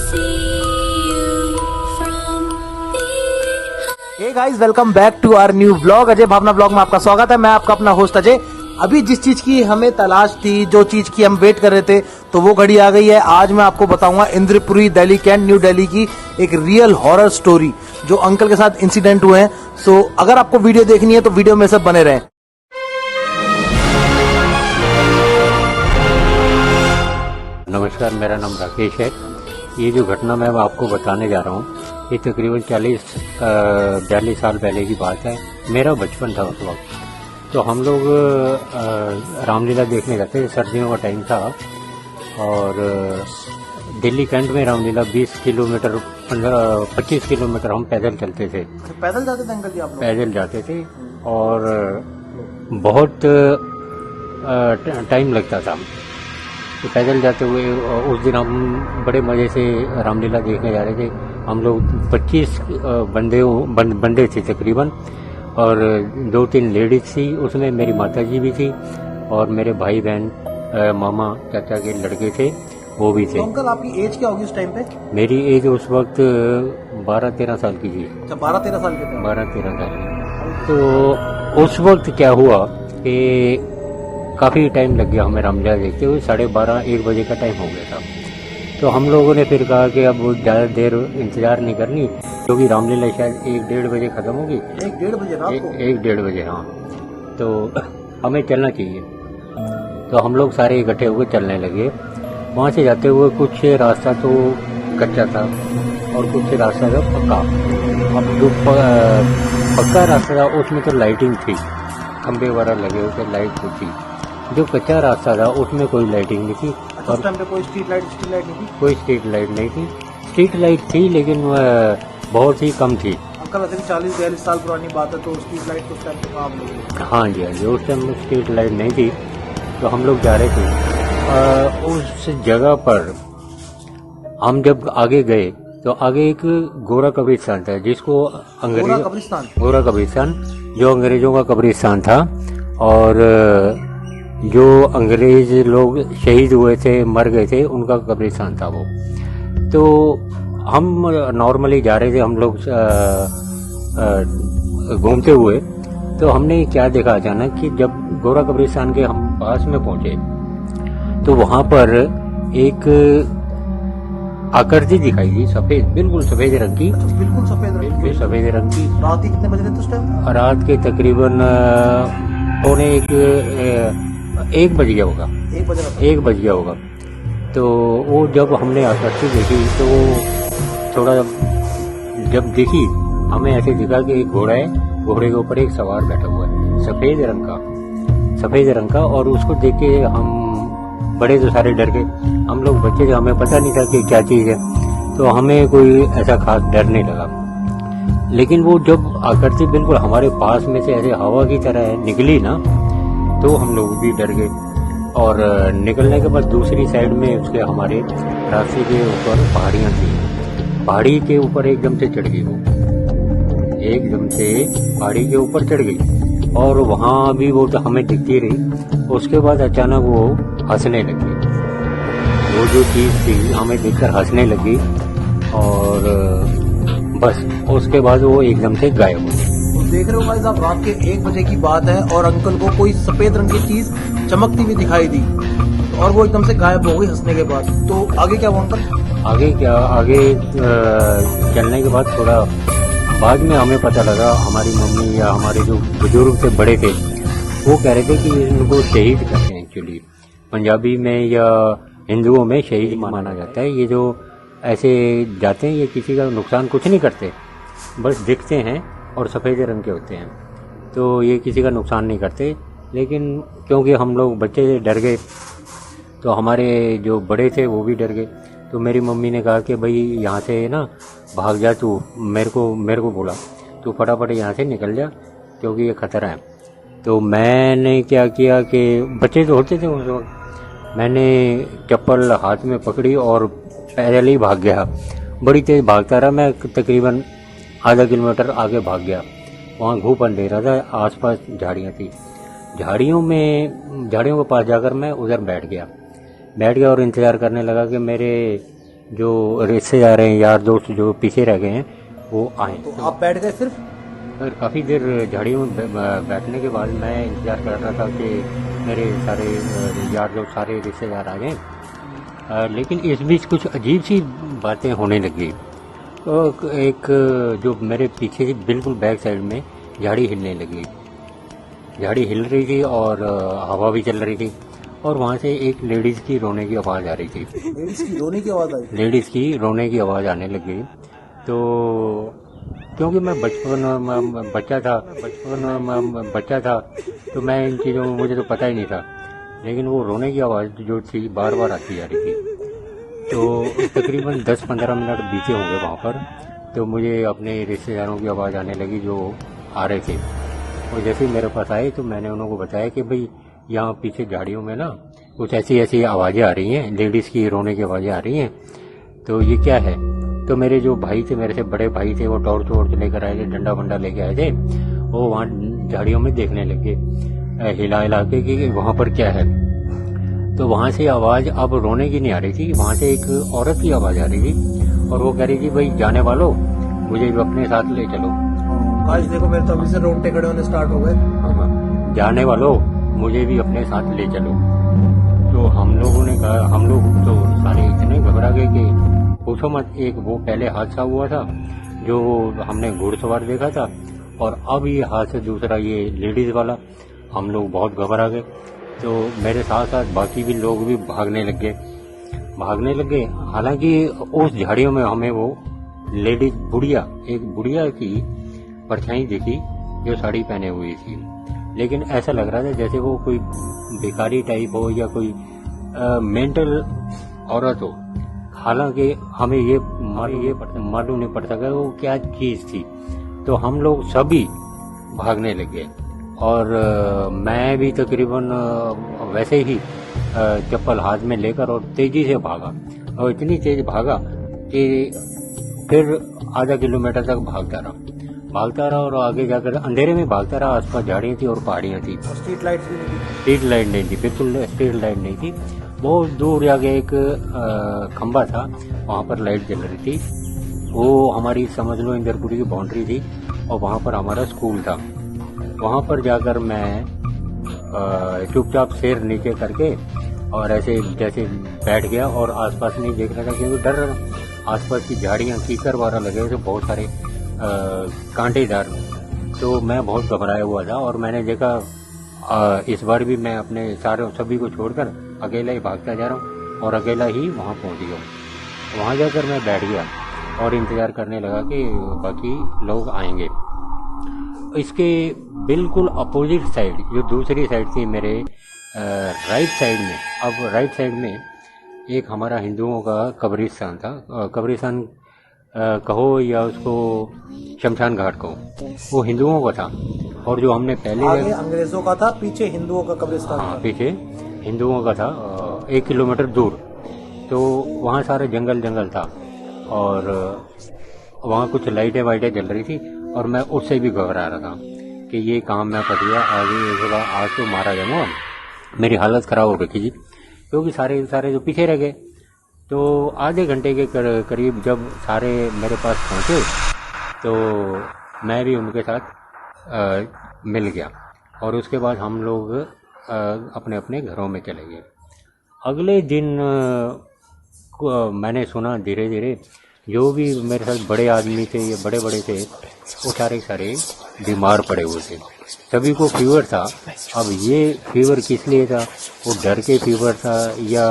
Hey guys, welcome back to our new vlog. Ajay Bhavna vlog में आपका स्वागत है। मैं आपका अपना होस्ट अजय। अभी जिस चीज की हमें तलाश थी, जो चीज की हम वेट कर रहे थे, तो वो घड़ी आ गई है। आज मैं आपको बताऊंगा इंद्रपुरी दिल्ली कैंट न्यू दिल्ली की एक रियल हॉरर स्टोरी जो अंकल के साथ इंसिडेंट हुए हैं। सो अगर आपको वीडियो देखनी है तो वीडियो में सब बने रहें। नमस्कार, मेरा नाम राकेश है। ये जो घटना मैं आपको बताने जा रहा हूँ, ये तकरीबन 42 साल पहले की बात है। मेरा बचपन था उस वक्त। तो हम लोग रामलीला देखने गए थे। सर्दियों का टाइम था और दिल्ली कैंट में रामलीला 20 किलोमीटर 25 किलोमीटर हम पैदल चलते थे। पैदल जाते थे अंकल जी आप लोग? पैदल जाते थे और बहुत टाइम लगता था। तो पैदल जाते हुए उस दिन हम बड़े मज़े से रामलीला देखने जा रहे थे। हम लोग 25 बंदे थे तकरीबन, और 2-3 लेडीज थी। उसमें मेरी माताजी भी थी और मेरे भाई बहन, मामा चाचा के लड़के थे, वो भी थे। तो अंकल आपकी एज क्या होगी उस टाइम पे? मेरी एज उस वक्त 12-13 साल की थी। अच्छा, 12-13 साल के थे? 12-13 साल की। तो उस वक्त क्या हुआ कि काफ़ी टाइम लग गया हमें रामलीला देखते हुए। 12:30-1 बजे का टाइम हो गया था। तो हम लोगों ने फिर कहा कि अब ज़्यादा देर इंतज़ार नहीं करनी, क्योंकि रामलीला शायद 1-1:30 बजे ख़त्म होगी। 1-1:30 बजे रात को? 1-1:30 बजे, हाँ। तो हमें चलना चाहिए। तो हम लोग सारे इकट्ठे होकर चलने लगे। वहाँ से जाते हुए कुछ रास्ता तो कच्चा था और कुछ रास्ता था पक्का। अब जो पक्का रास्ता था उसमें तो लाइटिंग थी, खंभे वगैरह लगे हुए थे, लाइट तो थी। जो कच्चा रास्ता था उसमें कोई लाइटिंग नहीं थी। अच्छा, उस टाइम पे कोई स्ट्रीट लाइट नहीं थी? कोई स्ट्रीट लाइट नहीं थी। स्ट्रीट लाइट थी लेकिन बहुत ही कम थी। अंकल वैसे भी 40-42 साल पुरानी बात है, तो स्ट्रीट लाइट उस टाइम पे कहाँ मिली? हाँ जी, हाँ जी, उस टाइम स्ट्रीट लाइट नहीं थी। तो हम लोग जा रहे थे उस जगह पर। हम जब आगे गए तो आगे एक गोरा कब्रिस्तान था, जिसको गोरा कब्रिस्तान जो अंग्रेजों का कब्रिस्तान था, और जो अंग्रेज लोग शहीद हुए थे, मर गए थे, उनका कब्रिस्तान था वो। तो हम नॉर्मली जा रहे थे हम लोग घूमते हुए। तो हमने क्या देखा अचानक कि जब गोरा कब्रिस्तान के हम पास में पहुंचे तो वहां पर एक आकृति दिखाई दी, सफेद, बिल्कुल सफेद रंग की। बिल्कुल सफेद रंग की। रात के कितने बजे थे उस टाइम? रात के तकरीबन 1 बज गया होगा। 1 बज गया होगा। तो वो जब हमने आकृति देखी तो थोड़ा जब देखी, हमें ऐसे दिखा कि एक घोड़ा है, घोड़े के ऊपर एक सवार बैठा हुआ है, सफेद रंग का। और उसको देख के हम बड़े तो सारे डर गए। हम लोग बच्चे थे, हमें पता नहीं था कि क्या चीज़ है, तो हमें कोई ऐसा खास डर नहीं लगा। लेकिन वो जब आकृति बिल्कुल हमारे पास में से ऐसे हवा की तरह निकली ना, तो हम लोग भी डर गए। और निकलने के बाद दूसरी साइड में उसके हमारे रास्ते के ऊपर पहाड़ियाँ थी। पहाड़ी के ऊपर एकदम से चढ़ गई वो, एकदम से पहाड़ी के ऊपर चढ़ गई, और वहाँ भी वो तो हमें दिखती रही। उसके बाद अचानक वो हंसने लगी। वो जो चीज़ थी हमें देखकर हंसने लगी, और बस उसके बाद वो एकदम से गायब हो गई। देख रहे हो गाइस आप, रात के 1 बजे की बात है और अंकल को कोई सफेद रंग की चीज चमकती हुई दिखाई दी, और वो एकदम से गायब हो गई हंसने के बाद। तो आगे क्या हुआ अंकल? आगे चलने के बाद थोड़ा बाद में हमें पता लगा, हमारी मम्मी या हमारे जो बुजुर्ग से बड़े थे वो कह रहे थे कि इनको शहीद कहते हैं। एक्चुअली पंजाबी में या हिंदुओं में शहीद माना जाता है। ये जो ऐसे जाते हैं, ये किसी का नुकसान कुछ नहीं करते, बस दिखते हैं और सफ़ेद रंग के होते हैं, तो ये किसी का नुकसान नहीं करते। लेकिन क्योंकि हम लोग बच्चे डर गए, तो हमारे जो बड़े थे वो भी डर गए। तो मेरी मम्मी ने कहा कि भाई यहाँ से ना भाग जा तू, मेरे को बोला तू फटाफट यहाँ से निकल जा, क्योंकि ये खतरा है। तो मैंने क्या किया कि बच्चे तो होते थे उस वक्त, मैंने चप्पल हाथ में पकड़ी और पैदल ही भाग गया। बड़ी तेज़ भागता रहा मैं, तकरीबन आधा किलोमीटर आगे भाग गया। वहाँ घूप अंधेरा था, आसपास झाड़ियाँ थी। झाड़ियों के पास जाकर मैं उधर बैठ गया और इंतज़ार करने लगा कि मेरे जो रिश्तेदार हैं, यार दोस्त जो पीछे रह गए हैं, वो आए। तो आप बैठ गए सिर्फ? और काफ़ी देर झाड़ियों में बैठने के बाद मैं इंतज़ार कर रहा था कि मेरे सारे यार दोस्त, सारे रिश्तेदार आ जाएँ। लेकिन इस बीच कुछ अजीब सी बातें होने लगी। तो एक जो मेरे पीछे बिल्कुल बैक साइड में झाड़ी हिलने लगी, झाड़ी हिल रही थी और हवा भी चल रही थी, और वहाँ से एक लेडीज़ की रोने की आवाज़ आ रही थी। लेडीज की रोने की आवाज आई? लेडीज़ की रोने की आवाज़ आने लगी। तो क्योंकि मैं बचपन में बच्चा था, तो मैं इन चीज़ों में, मुझे तो पता ही नहीं था, लेकिन वो रोने की आवाज़ जो थी बार बार आती जा रही थी। तो तकरीबन 10-15 मिनट बीते होंगे वहाँ पर, तो मुझे अपने रिश्तेदारों की आवाज़ आने लगी जो आ रहे थे। और जैसे ही मेरे पास आए तो मैंने उनको बताया कि भाई यहाँ पीछे झाड़ियों में ना कुछ ऐसी ऐसी आवाज़ें आ रही हैं, लेडीज़ की रोने की आवाज़ें आ रही हैं, तो ये क्या है। तो मेरे जो भाई थे, मेरे से बड़े भाई थे, वो टॉर्च वॉर्च लेकर आए थे, डंडा वंडा लेके आए थे, वो वहाँ झाड़ियों में देखने लगे हिला हिला के कि वहाँ पर क्या है। तो वहाँ से आवाज़ अब रोने की नहीं आ रही थी, वहाँ से एक औरत की आवाज़ आ रही थी, और वो कह रही थी भाई जाने वालों, मुझे भी अपने साथ ले चलो। आज देखो मेरे तो अभी से रोंगटे खड़े होने स्टार्ट हो गए। जाने वालों, मुझे भी अपने साथ ले चलो। तो हम लोगों ने कहा, हम लोग तो सारे इतने घबरा गए कि पूछो मत। एक वो पहले हादसा हुआ था जो हमने घुड़सवार देखा था, और अब ये हादसा दूसरा, ये लेडीज़ वाला। हम लोग बहुत घबरा गए। तो मेरे साथ साथ बाकी भी लोग भी भागने लग गए। हालांकि उस झाड़ियों में हमें वो लेडीज एक बुढ़िया की परछाई दिखी जो साड़ी पहने हुई थी, लेकिन ऐसा लग रहा था जैसे वो कोई भिखारी टाइप हो या कोई मेंटल औरत हो। हालांकि हमें ये मालूम नहीं पड़ सका वो क्या चीज़ थी। तो हम लोग सभी भागने लगे, और मैं भी तकरीबन वैसे ही चप्पल हाथ में लेकर और तेज़ी से भागा, और इतनी तेज़ भागा कि फिर आधा किलोमीटर तक भागता रहा, और आगे जाकर अंधेरे में भागता रहा। आसपास झाड़ियाँ थी और पहाड़ियाँ थी। स्ट्रीट लाइट नहीं थी? स्ट्रीट लाइट नहीं थी, बिल्कुल स्ट्रीट लाइट नहीं थी। बहुत दूर जाके एक खंबा था, वहाँ पर लाइट जल रही थी। वो हमारी, समझ लो, इंदरपुरी की बाउंड्री थी, और वहाँ पर हमारा स्कूल था। वहाँ पर जाकर मैं चुपचाप सिर नीचे करके और ऐसे जैसे बैठ गया, और आसपास नहीं देख रहा था क्योंकि डर रहा था। आसपास की झाड़ियाँ कीकर वारा लगे थे, बहुत सारे कांटेदार। तो मैं बहुत घबराया हुआ था, और मैंने देखा इस बार भी मैं अपने सभी को छोड़कर अकेला ही भागता जा रहा हूँ, और अकेला ही वहाँ पहुँच गया। वहाँ जाकर मैं बैठ गया और इंतज़ार करने लगा कि बाकी लोग आएंगे। इसके बिल्कुल अपोजिट साइड, जो दूसरी साइड थी मेरे राइट साइड में, अब राइट साइड में एक हमारा हिंदुओं का कब्रिस्तान था। कब्रिस्तान कहो या उसको शमशान घाट कहो, वो हिंदुओं का था। और जो हमने पहले, आगे अंग्रेजों का था, पीछे हिंदुओं का कब्रिस्तान था। पीछे हिंदुओं का था 1 किलोमीटर दूर। तो वहाँ सारा जंगल था, और वहाँ कुछ लाइटें वाइटें जल रही थी, और मैं उससे भी घबरा रहा था कि ये काम मैं कर दिया, आगे आज तो मारा जाऊँगा। मेरी हालत ख़राब हो रखी थी, क्योंकि सारे जो पीछे रह गए। तो आधे घंटे के करीब जब सारे मेरे पास पहुँचे, तो मैं भी उनके साथ मिल गया, और उसके बाद हम लोग अपने अपने घरों में चले गए। अगले दिन मैंने सुना धीरे धीरे जो भी मेरे साथ बड़े आदमी थे या बड़े थे, वो सारे बीमार पड़े हुए थे। सभी को फीवर था। अब ये फीवर किस लिए था, वो डर के फीवर था या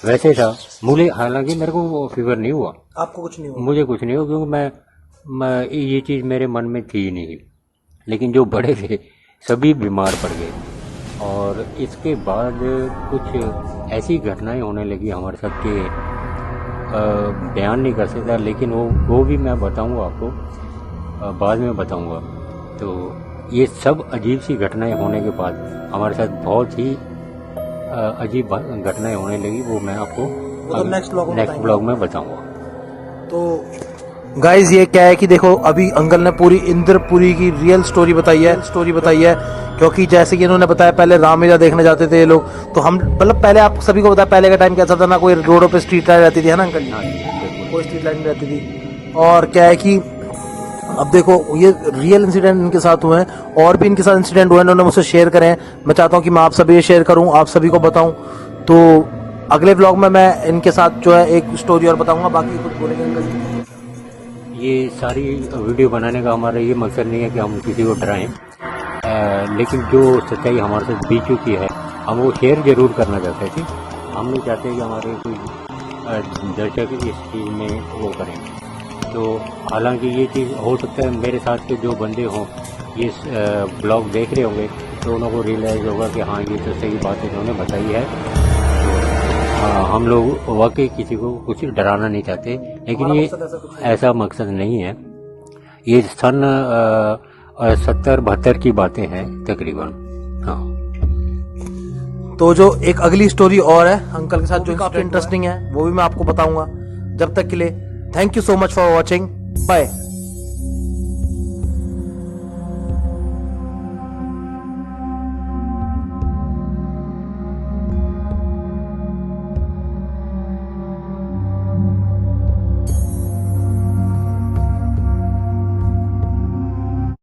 वैसे था, मुझे, हालांकि मेरे को वो फीवर नहीं हुआ। आपको कुछ नहीं हुआ? मुझे कुछ नहीं हुआ, क्योंकि मैं ये चीज़ मेरे मन में थी ही नहीं। लेकिन जो बड़े थे सभी बीमार पड़ गए। और इसके बाद कुछ ऐसी घटनाएं होने लगी हमारे साथ कि बयान नहीं कर सकता, लेकिन वो भी मैं बताऊंगा आपको, बाद में बताऊंगा। तो ये सब अजीब सी घटनाएं होने के बाद हमारे साथ बहुत ही अजीब घटनाएं होने लगी, वो मैं आपको नेक्स्ट ब्लॉग में बताऊंगा। तो गाइज ये क्या है कि देखो अभी अंकल ने पूरी इंद्रपुरी की रियल स्टोरी बताई है क्योंकि जैसे कि इन्होंने बताया पहले रामलीला देखने जाते थे ये लोग, तो हम मतलब पहले आप सभी को बताया पहले का टाइम कैसा था ना, कोई रोडों पे स्ट्रीट लाइट रहती थी है ना अंकल जी, कोई स्ट्रीट लाइट नहीं रहती थी। और क्या है कि अब देखो ये रियल इंसिडेंट इनके साथ हुए हैं और भी इनके साथ इंसिडेंट हुए हैं, उन्होंने मुझसे शेयर करें। मैं चाहता हूँ कि मैं आप सभी शेयर करूँ, आप सभी को बताऊँ। तो अगले व्लॉग में मैं इनके साथ जो है एक स्टोरी और बताऊंगा, बाकी कुछ बोलेंगे अंकल जी? ये सारी वीडियो बनाने का हमारा ये मकसद नहीं है कि हम किसी को डराएं, लेकिन जो सच्चाई हमारे साथ बीत चुकी है हम वो शेयर जरूर करना चाहते थे। हम नहीं चाहते कि हमारे कोई दर्शक इस चीज़ में वो करें। तो हालांकि ये चीज़ हो सकता है मेरे साथ के जो बंदे हों ये ब्लॉग देख रहे होंगे तो उन लोगों को रियलाइज़ होगा कि हाँ ये तो सही बात इन्होंने बताई है। हम लोग वाकई किसी को कुछ डराना नहीं चाहते, लेकिन ये ऐसा मकसद नहीं है। ये सन 70-72 की बातें हैं तकरीबन। हाँ, तो जो एक अगली स्टोरी और है अंकल के साथ जो काफी इंटरेस्टिंग है वो भी मैं आपको बताऊंगा। जब तक के लिए thank you so much for watching, bye.